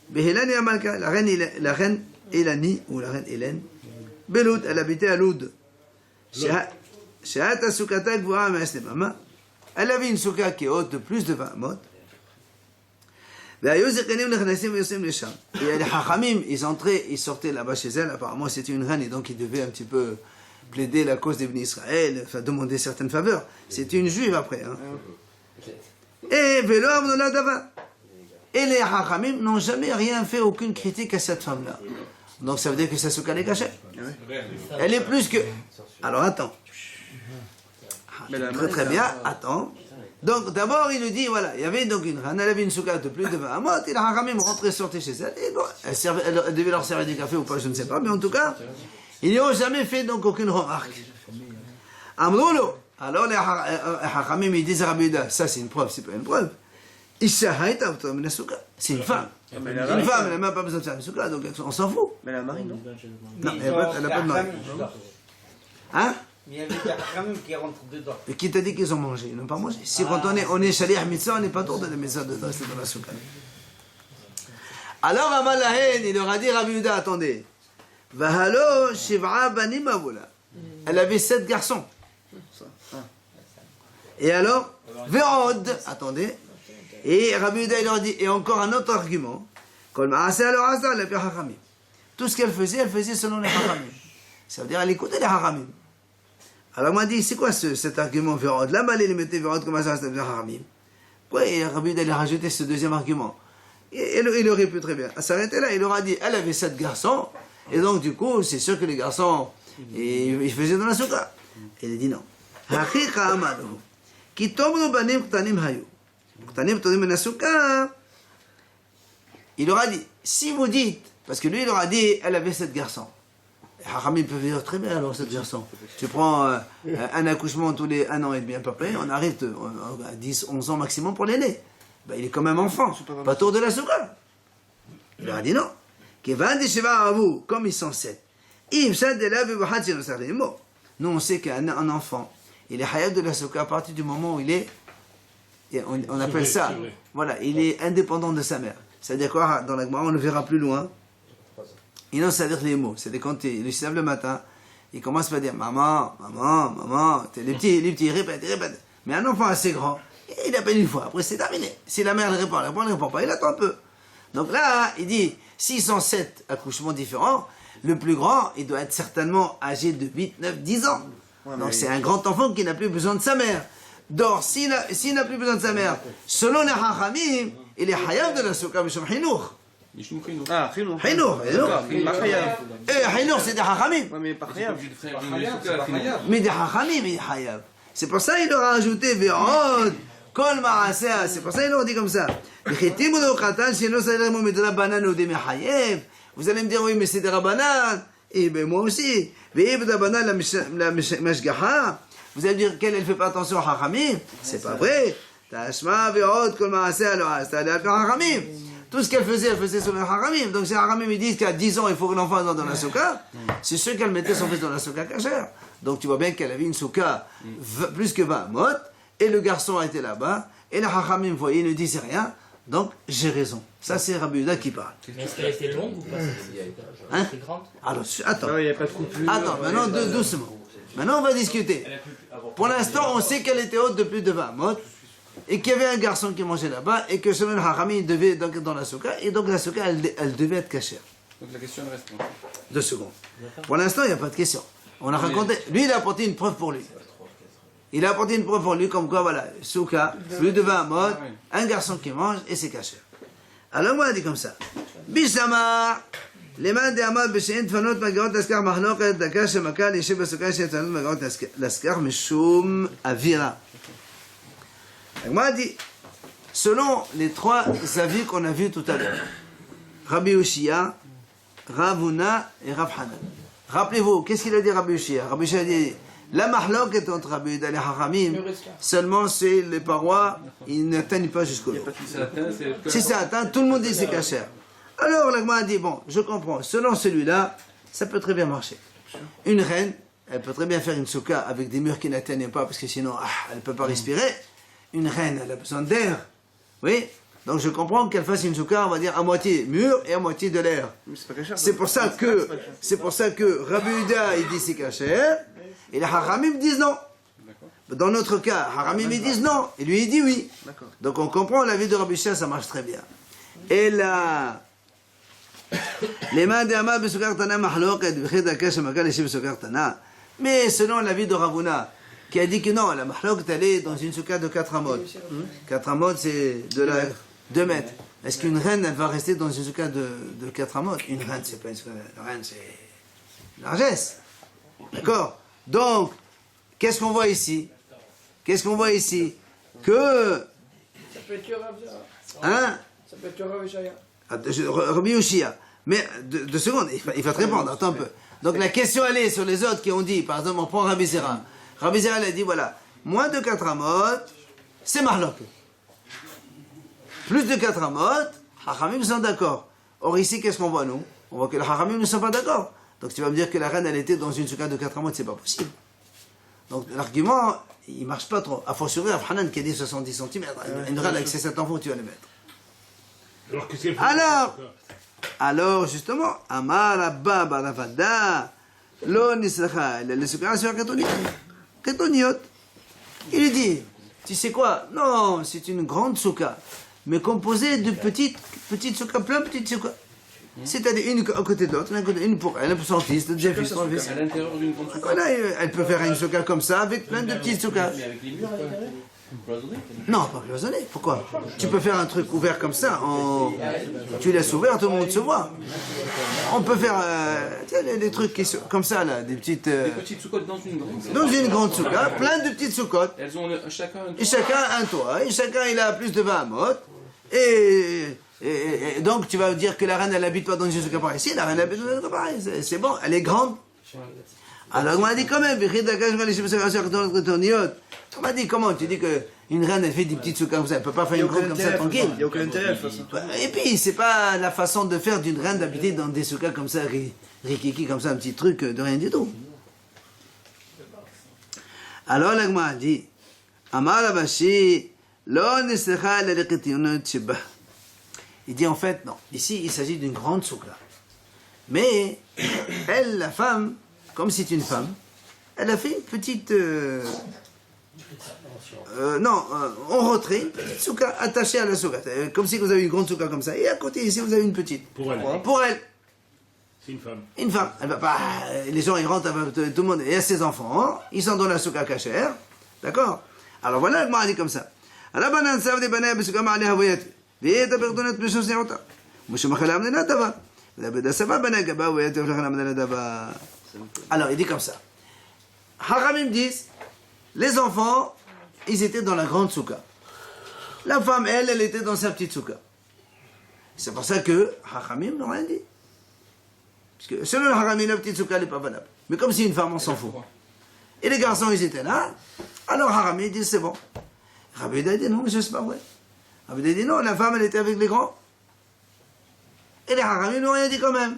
Behilani Amalka, la reine Elani, ou la reine Hélène, Beloud, elle habitait à Loud. Shehat Soukata Gvoa Me'asne Mama. Elle avait une souka qui est haute de plus de 20 amot, והיו זקנים נכנסים ויוצאים לשם. Et les Hachamim, ils entraient, ils sortaient là-bas chez elle. Apparemment, c'était une reine et donc ils devaient un petit peu plaider la cause des bénis Israël, enfin demander certaines faveurs. C'était une juive après. Hein. Et Velo Amnona Dava. Et les Hachamim n'ont jamais rien fait, aucune critique à cette femme-là. Donc ça veut dire que sa souka est cachée. Elle est plus que. Alors attends. Très très bien, attends. Donc d'abord il lui dit voilà, il y avait donc une reine, elle avait une souka de plus de 20 amot, et la Hachamim rentrait, sortait chez elle, et bon, elle devait leur servir du café ou pas, je ne sais pas, mais en tout cas, ils n'ont jamais fait donc aucune remarque. Amroulo, alors les Hachamim ils disent à Rabbi Yehuda, ça c'est une preuve, c'est pas une preuve. Isha haïta autom min souka, c'est une femme. Une femme, elle n'a même pas besoin de faire une souka, donc on s'en fout. Mais la marine, non? Non, elle n'a pas de mari. Hein? Mais il y avait des Hachamim qui rentrent dedans. Et qui t'a dit qu'ils ont mangé? Ils n'ont pas mangé. Si quand on est shaliach mitzvah, on n'est pas tour de la mitzvah dedans, c'est dans la souka. Alors Amal Lahen, il leur a dit, Rabbi Yehuda, attendez. Vahalo shiv'a banim avula. Elle avait 7 garçons. Et alors, Ve'od, attendez. Et Rabbi Yehuda, il leur dit, et encore un autre argument. Kol ma'aseh alors asa la pi hachamim. Tout ce qu'elle faisait selon les hachamim. Ça veut dire, elle écoutait les hachamim. Alors, on m'a dit, c'est quoi cet argument Vérod? Là-bas, il mettait Vérod comme ça, c'était Haramim. Quoi, et Rabbi Yehuda, il a rajouté ce deuxième argument. Et il aurait pu très bien s'arrêter là. Il leur a dit, elle avait 7 garçons, et donc, du coup, c'est sûr que les garçons, ils faisaient dans la souka. Il a dit non. Hachicha amaru. Ki tomnu banim ktanim hayu. Ktanim todim min souka. Il leur a dit, si vous dites, parce que lui, il leur a dit, elle avait 7 garçons. Les Hachamim peuvent dire très bien alors 7 garçons. Tu prends un accouchement tous les 1 an et demi à peu près, on arrive à 10, 11 ans maximum pour l'aîné. Ben, il est quand même enfant, pas tour de la souka. Il leur a dit non. Comme ils sont 7. Nous on sait qu'un enfant, il est hayab de la souka à partir du moment où il est, on appelle ça, voilà, il est indépendant de sa mère. C'est-à-dire quoi, dans la Gemara, on le verra plus loin. Il n'ose pas dire les mots. C'est quand il se lève le matin, il commence pas à dire maman, maman, maman. Les petits, ils répètent. Mais un enfant assez grand, il appelle une fois. Après, c'est terminé. Si la mère ne répond pas, il attend un peu. Donc là, il dit, s'ils sont 7 accouchements différents, le plus grand, il doit être certainement âgé de 8, 9, 10 ans. Donc c'est un grand enfant qui n'a plus besoin de sa mère. Donc, s'il n'a plus besoin de sa mère, selon les Hachamim, il est hayab de la souka b'sham hinouch. Ah, Khinour. Hinouch. Pas Khayab. Hinouch, c'est des Hachamim. Ouais, mais pas Khayab. Mais des Hachamim, il est hayab. C'est pour ça qu'il leur a ajouté Ve'od, Kol Ma'aseh. C'est pour ça qu'il leur dit comme ça. Vous allez me dire, oui, mais c'est des Rabbanan. Et bien, moi aussi. Vous allez me dire qu'elle ne fait pas attention à Hachamim. C'est pas vrai. Tashma Ve'od, Kol Ma'aseh, alors, c'est à Hachamim. Tout ce qu'elle faisait sur le Haramim. Donc si Haramim ils disent qu'à 10 ans il faut que l'enfant entre dans la souka, c'est sûr qu'elle mettait son fils dans la souka cachère. Donc tu vois bien qu'elle avait une souka plus que 20 mot, et le garçon était là-bas, et le Haramim voyait, il ne disait rien, donc j'ai raison. Ça c'est Rabbi Yehuda qui parle. Mais est-ce qu'elle était longue ou pas? Hein? Elle était grande? Alors attends. Il n'y a pas de couple. Attends, maintenant doucement. Maintenant on va discuter. Pour l'instant on sait qu'elle était haute de plus de 20 mot. Et qu'il y avait un garçon qui mangeait là-bas, et que selon le Hachamim, il devait donc dans la souka, et donc la souka, elle devait être cachère. Donc la question reste. 2 secondes. Pour l'instant, il n'y a pas de question. On a raconté. Lui, il a apporté une preuve pour lui. Il a apporté une preuve pour lui, comme quoi, voilà, souka, plus de 20 mode, un garçon qui mange, et c'est cachère. Alors moi, il dit comme ça. Bishama, les mains des amad, b'shein tfanot magarot laskar mahloket, daka shemaka, les sheba souka, shein tfanot magarot laskar, mishum avira. Moi, dit, selon les 3 avis qu'on a vus tout à l'heure, Rabbi Ushia, Rav Huna et Rav Hanan. Rappelez-vous, qu'est-ce qu'il a dit Rabbi Ushia? Rabbi Ushia a dit, la mahlok est entre Rabbi Yehuda et Hachamim, seulement c'est les parois, ils n'atteignent pas jusqu'au l'eau. Si ça atteint, tout le monde dit c'est cachère. Alors, l'agma a dit, bon, je comprends, selon celui-là, ça peut très bien marcher. Une reine, elle peut très bien faire une souka avec des murs qui n'atteignent pas, parce que sinon, elle ne peut pas respirer. Une reine, elle a besoin d'air. Oui? Donc je comprends qu'elle fasse une souka, on va dire, à moitié mur et à moitié de l'air. C'est pour ça que Rabbi Yehuda, il dit c'est cachère, et les Hachamim disent non. Dans notre cas, Haramim ils disent non, et lui il dit oui. Donc on comprend la vie de Rabbi Shia, ça marche très bien. אלא למאן דאמר בסוכר קטנה מחלוקת וכי דקה שמכה לשי בסוכר קטנה. Mais selon l'avis de Ravuna, qui a dit que non, la mahloket elle est dans une soukha de 4 amot. 4 amot c'est de la 2 mètres. Est-ce qu'une reine elle va rester dans une soukha de 4 amot? Une reine c'est pas une soukha, une reine c'est largesse. D'accord? Donc, qu'est-ce qu'on voit ici? Qu'est-ce qu'on voit ici? Que. Ça peut être Yorav, Hein? ça peut être Yorav et Shaya. Rabbi Yoshia. Mais 2 secondes, il va te répondre, attends un peu. Donc la question elle est sur les autres qui ont dit, par exemple on prend Rabbi Zera. Rabbi Zera il a dit voilà, moins de 4 amot, c'est mahlok. Plus de 4 amot, Hachamim sont d'accord. Or ici qu'est-ce qu'on voit nous? On voit que les Hachamim ne sont pas d'accord. Donc tu vas me dire que la reine elle était dans une soukha de 4 amot, c'est pas possible. Donc l'argument, il marche pas trop. A fortiori, Rav Hanan qui a dit 70 cm, une reine avec ses 7 enfants, tu vas les mettre. Alors, qu'est-ce qu'elle fait? Alors, justement, Amar Abba Baravada, Lo Nisracha, le soukha sur Ketoniot. Il dit, tu sais quoi? Non, c'est une grande soukha, mais composée de petites soukha, plein de petites soukha. C'est-à-dire une à côté de l'autre, une pour elle, pour son fils, deux fils, trois fils. À l'intérieur d'une grande soukha. Voilà, elle peut faire une soukha comme ça, avec plein de petites soukha. Mais avec les murs à l'intérieur? Cloisonné? Non, pas cloisonné. Pourquoi? Tu peux faire un truc ouvert comme ça. Tu laisses ouvert, tout le monde se voit. On peut faire tu sais, des trucs comme ça, là, des petites. Des petites soukottes dans une grande. Dans une grande soukha, plein de petites soukottes. Elles ont chacun un Et chacun un toit. Et chacun, il a plus de 20 amot. Et donc, tu vas dire que la reine, elle n'habite pas dans une soukha pareille. Si, la reine habite dans une soukha pareille. C'est bon, elle est grande. Alors, on m'a dit quand même, on m'a dit comment? Tu dis qu'une reine, elle fait des petites soukas comme ça, elle peut pas faire une grande comme ça tranquille. Il n'y a aucun intérêt à faire ça. Et puis, c'est pas la façon de faire d'une reine d'habiter dans des soukas comme ça, rikiki, comme ça, un petit truc de rien du tout. Alors, l'agma a dit, Amar Abashi, lo nislecha l'eliqetionot sheba. Il dit en fait, non, ici, il s'agit d'une grande soukha. Mais, elle, la femme, comme c'est une femme, elle a fait une petite. En retrait, une petite soukha attachée à la soukha. Comme si vous avez une grande soukha comme ça. Et à côté, ici, vous avez une petite. Pour elle. Pour elle. C'est une femme. Une femme. Elle va pas. Les gens, ils rentrent, tout le monde. Et à ses enfants, hein, ils sont dans la soukha cachère. D'accord? Alors voilà, le dit comme ça. Alors, il dit comme ça. Haramim disent, les enfants, ils étaient dans la grande soukha. La femme, elle était dans sa petite soukha. C'est pour ça que Haramim n'ont rien dit. Parce que selon le Haramim, la petite soukha n'est pas valable. Mais comme c'est une femme, on s'en fout. Et les garçons, ils étaient là. Alors Haramim dit, c'est bon. Rabbi Yehuda dit, non, monsieur, c'est pas vrai. Rabbi Yehuda dit, non, la femme, elle était avec les grands. Et les Haramim n'ont rien dit quand même.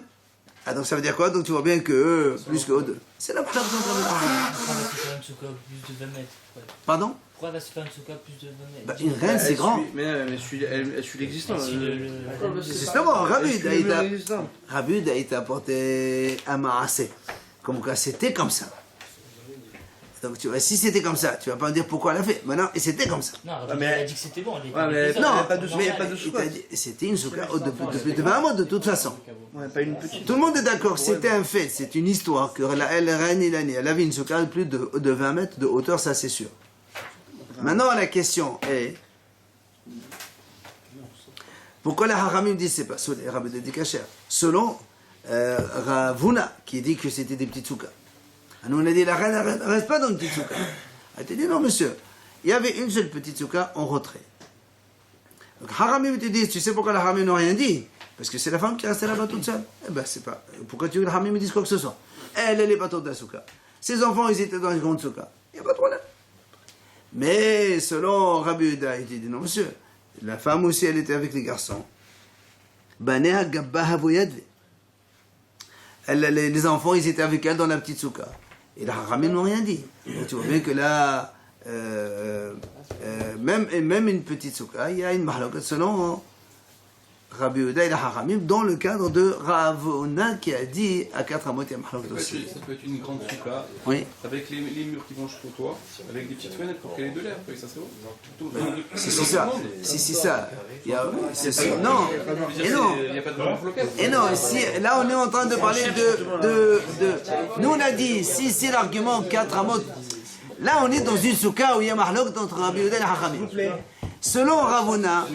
Ah, donc ça veut dire quoi? Donc tu vois bien que plus que eux deux. C'est la première chose qu'on Pourquoi elle va se faire une soukha plus de 20 mètres? Pardon? Pourquoi elle va se faire une soukha plus de 20 mètres? Bah, une reine, c'est grand. Mais elle suit l'existant. Si C'est justement, Rabbi Yehuda a été apporté un maassé. Comme quoi, c'était comme ça. Donc tu vois, si c'était comme ça, tu vas pas me dire pourquoi elle a fait. Maintenant, et c'était comme ça. Non, mais elle a dit que c'était bon. Ouais, mais elle Non, a pas de mais soukha. c'était une soukha de 20 mois de toute façon. Ouais, pas une petite. Tout le monde est d'accord, c'était un fait, c'est une histoire que la reine Ilani, elle avait une soukha de plus de 20 mètres de hauteur, ça c'est sûr. Maintenant, la question est pourquoi les Haramim disent c'est pas selon les Rabbi de Kacher, selon Ravuna qui dit que c'était des petites soukas. Nous on a dit la reine ne reste pas dans une petite souka. Elle te dit non monsieur, il y avait une seule petite souka en retrait. Donc Haramim te dit, tu sais pourquoi les Haramim n'ont rien dit? Parce que c'est la femme qui est restée là-bas toute seule. Eh ben c'est pas. Pourquoi tu veux que les Haramim me disent quoi que ce soit? Elle est pas toute la souka. Ses enfants ils étaient dans une grande souka. Il n'y a pas de problème. Mais selon Rabbi Yehuda, il dit non monsieur, la femme aussi elle était avec les garçons. Banea Gabbaha Voyadve. Les enfants ils étaient avec elle dans la petite souka. Et les Haramim n'ont rien dit. Donc, tu vois bien que là, même une petite souka, il y a une mahlokat selon Rabbi Yehuda et la Haramim dans le cadre de Ravona qui a dit à 4 amot et Mahlok aussi. Ça peut être une grande souka, Oui, avec les murs qui vont jusqu'au toit, avec des petites fenêtres pour qu'elle ait de l'air, oui, ça c'est bon. c'est ça. Si, ça. Il y a, c'est ça. Non, et non. Il n'y a pas de grande floquette. Et non, si, là on est en train de parler Nous on a dit, si c'est l'argument 4 amot, là on est dans une souka où il y a Mahlok entre Rabbi Yehuda et la Haramim. Selon Ravona,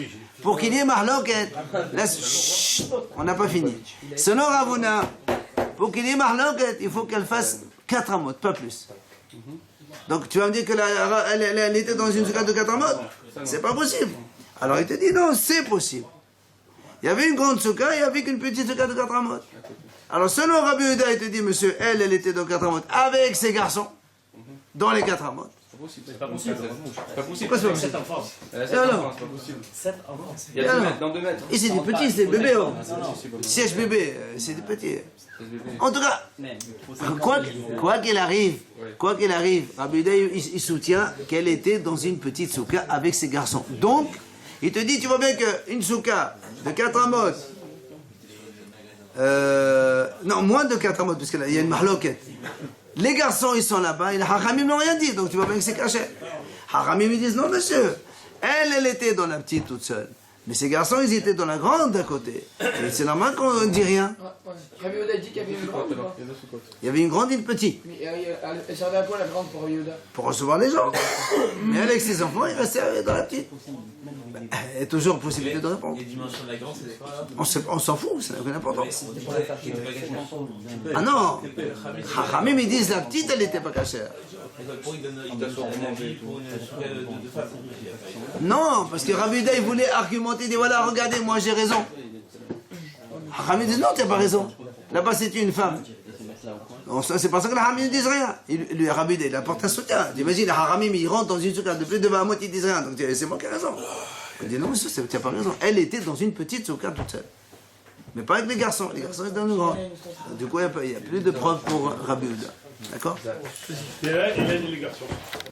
pour qu'il y ait Mahloket, là, chut, on n'a pas fini. Selon Ravona, pour qu'il y ait Mahloket, il faut qu'elle fasse 4 amot, pas plus. Donc tu vas me dire que elle était dans une souka de 4 amot? C'est pas possible. Alors il te dit non, c'est possible. Il y avait une grande souka, il y avait qu'une petite souka de 4 amot. Alors selon Rabbi Yehuda, il te dit, monsieur, elle était dans 4 amot avec ses garçons, dans les 4 amot. C'est pas possible. C'est pas possible. Pourquoi c'est pas possible? 7 enfants. C'est alors pas possible. 7 enfants. Il y a 2 mètres, dans 2 mètres. Et c'est des petits, c'est des bébés. Oh. Siège bébé, c'est des petits. En tout cas, quoi qu'il arrive, Rabbi Yehuda, il soutient qu'elle était dans une petite souka avec ses garçons. Donc, il te dit, tu vois bien qu'une souka de 4 amot, non, moins de 4 amot, parce qu'il y a une mahloket. Les garçons, ils sont là-bas, et les Haramim n'ont rien dit, donc tu vois bien que c'est caché. Haramim, ils disent, non monsieur, elle était dans la petite toute seule. Mais ces garçons, ils étaient dans la grande à côté. Et c'est normal qu'on ne dit rien. Rabbi Yehuda dit qu'il y avait une grande ou pas? Il y avait une grande et une petite, Mais elle servait à quoi la grande pour Rabbi Yehuda? pour recevoir les gens. Mais avec ses enfants, il restait dans la petite. Il y a toujours possibilité de répondre. Les dimensions de la grande, c'est quoi là? On s'en fout, ça n'a aucune importance. Ah non, Haramim, ils disent la petite, elle n'était pas cachère. Pour il donne un avis pour une souka de femmes. Non, parce que Rabbi Yehuda, il voulait argumenter, il dit voilà, regardez, moi j'ai raison. Haramim dit non, tu n'as pas raison. Là-bas, c'est une femme. C'est pas ça que les Haramim ne disent rien. Lui, Rabbi Yehuda, il apporte un soutien. Imagine, les Haramim, ils rentrent dans une souka de plus de 20 mois, ils disent rien. Donc c'est moi qui ai raison. Il dit non, monsieur, tu n'as pas raison. Elle était dans une petite souka toute seule. Mais pas avec les garçons. Les garçons étaient dans le grand. Du coup, il n'y a plus de preuves pour Rabbi Yehuda. D'accord? Et là, il a dit les garçons.